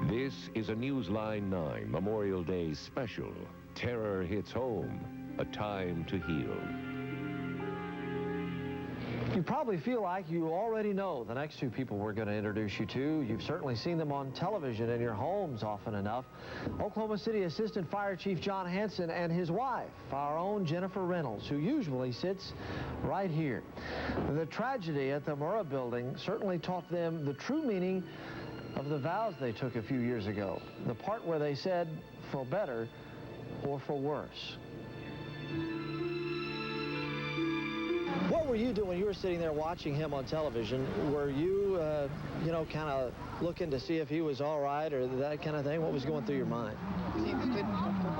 This is a Newsline 9 Memorial Day special. Terror hits home, a time to heal. You probably feel like you already know the next two people we're going to introduce you to. You've certainly seen them on television in your homes often enough. Oklahoma City Assistant Fire Chief John Hanson and his wife, our own Jennifer Reynolds, who usually sits right here. The tragedy at the Murrah building certainly taught them the true meaning of the vows they took a few years ago. The part where they said, for better or for worse. What were you doing when you were sitting there watching him on television? Were you, you know, kind of looking to see if he was all right or that kind of thing? What was going through your mind?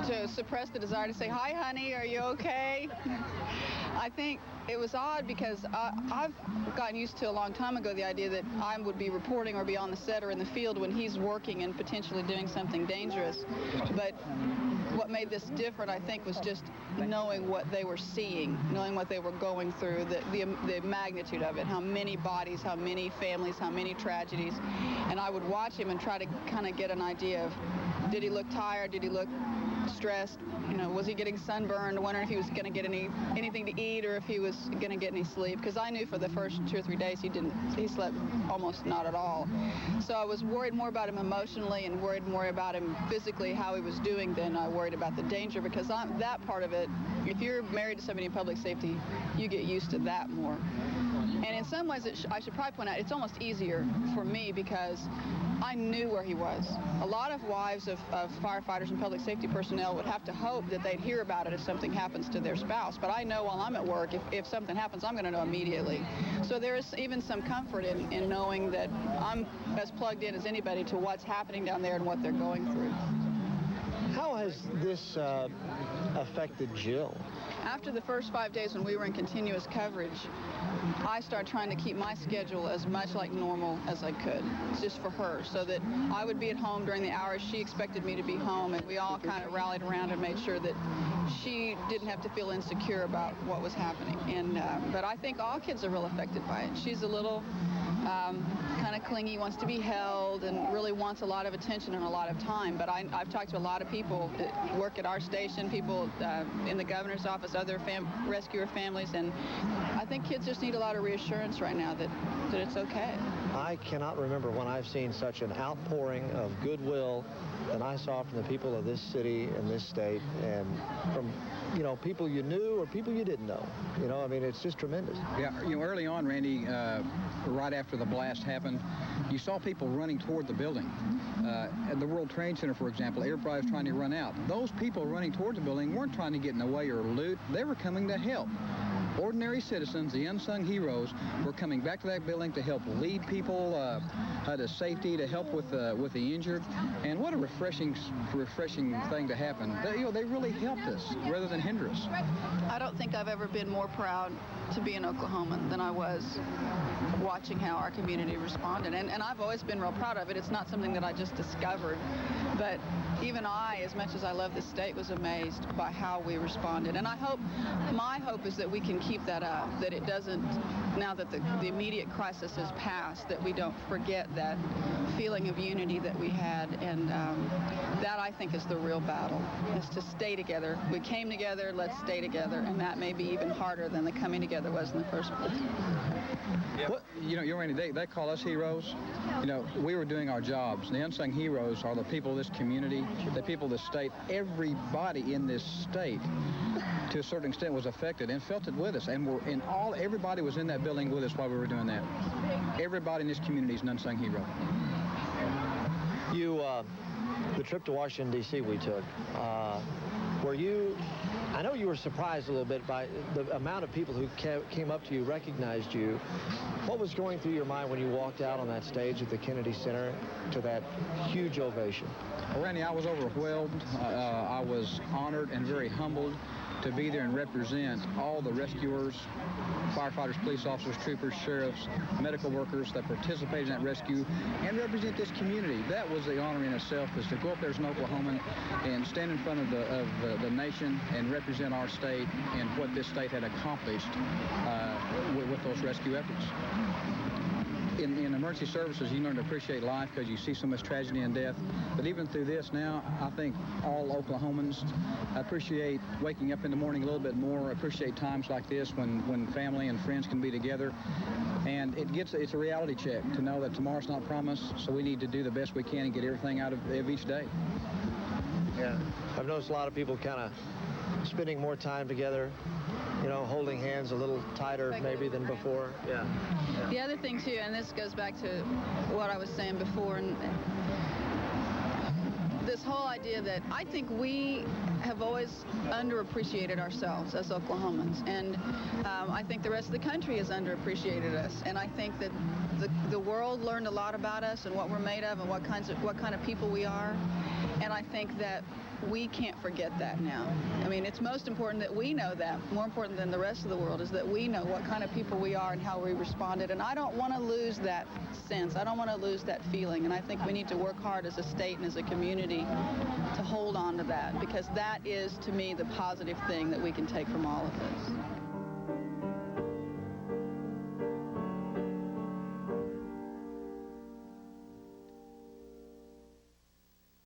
To suppress the desire to say, "Hi, honey, are you okay?" I think it was odd because I've gotten used to a long time ago the idea that I would be reporting or be on the set or in the field when he's working and potentially doing something dangerous. But what made this different, I think, was just knowing what they were seeing, knowing what they were going through, the magnitude of it, how many bodies, how many families, how many tragedies. And I would watch him and try to kind of get an idea of, did he look tired? Did he look stressed? You know, was he getting sunburned? Wondering if he was going to get anything to eat or if he was going to get any sleep. Because I knew for the first 2 or 3 days he slept almost not at all. So I was worried more about him emotionally and worried more about him physically, how he was doing, than I worried about the danger. Because that part of it, if you're married to somebody in public safety, you get used to that more. And in some ways, I should probably point out, it's almost easier for me because I knew where he was. A lot of wives of firefighters and public safety personnel would have to hope that they'd hear about it if something happens to their spouse. But I know while I'm at work, if something happens, I'm going to know immediately. So there is even some comfort in knowing that I'm as plugged in as anybody to what's happening down there and what they're going through. How has this affected Jill? After the first 5 days when we were in continuous coverage, I started trying to keep my schedule as much like normal as I could, just for her, so that I would be at home during the hours she expected me to be home, and we all kind of rallied around and made sure that she didn't have to feel insecure about what was happening. And but I think all kids are real affected by it. She's a little kind of clingy, wants to be held, and really wants a lot of attention and a lot of time. But I've talked to a lot of people that work at our station, people in the governor's office, other rescuer families, and I think kids just need a lot of reassurance right now that it's okay. I cannot remember when I've seen such an outpouring of goodwill than I saw from the people of this city and this state, and from, you know, people you knew or people you didn't know. You know, I mean, it's just tremendous. Yeah, you know, early on, Randy, right after the blast happened, you saw people running toward the building. At the World Trade Center, for example, everybody was trying to run out. Those people running toward the building weren't trying to get in the way or loot. They were coming to help. Ordinary citizens, the unsung heroes, were coming back to that building to help lead people to safety, to help with the injured. And what a refreshing thing to happen. They really helped us rather than hinder us. I don't think I've ever been more proud to be an Oklahoman than I was watching how our community responded. And I've always been real proud of it. It's not something that I just discovered. But even I, as much as I love this state, was amazed by how we responded. And my hope is that we can keep that up, that it doesn't, now that the immediate crisis has passed, that we don't forget that feeling of unity that we had. And that, I think, is the real battle, is to stay together. We came together, let's stay together. And that may be even harder than the coming together was in the first place. Yeah. You know, Randy, they call us heroes. You know, we were doing our jobs. The unsung heroes are the people of this community, the people of this state. Everybody in this state, to a certain extent, was affected and felt it with us. And everybody was in that building with us while we were doing that. Everybody in this community is an unsung hero. The trip to Washington, D.C. we took, I know you were surprised a little bit by the amount of people who came up to you, recognized you. What was going through your mind when you walked out on that stage at the Kennedy Center to that huge ovation? Well, Randy, I was overwhelmed. I was honored and very humbled to be there and represent all the rescuers, firefighters, police officers, troopers, sheriffs, medical workers that participated in that rescue, and represent this community. That was the honor in itself, is to go up there as an Oklahoman and stand in front of the nation and represent our state and what this state had accomplished with those rescue efforts. in emergency services, you learn to appreciate life because you see so much tragedy and death. But even through this now, I think all Oklahomans appreciate waking up in the morning a little bit more, appreciate times like this when family and friends can be together. And it's a reality check to know that tomorrow's not promised, so we need to do the best we can and get everything out of each day. Yeah, I've noticed a lot of people kind of spending more time together, you know, holding hands a little tighter maybe than before. Yeah. The other thing too, and this goes back to what I was saying before, and this whole idea that I think we have always underappreciated ourselves as Oklahomans, and I think the rest of the country has underappreciated us, and I think that the world learned a lot about us and what we're made of and what kind of people we are, and I think that we can't forget that now. I mean, it's most important that we know that. More important than the rest of the world is that we know what kind of people we are and how we responded. And I don't want to lose that sense. I don't want to lose that feeling. And I think we need to work hard as a state and as a community to hold on to that, because that is, to me, the positive thing that we can take from all of this.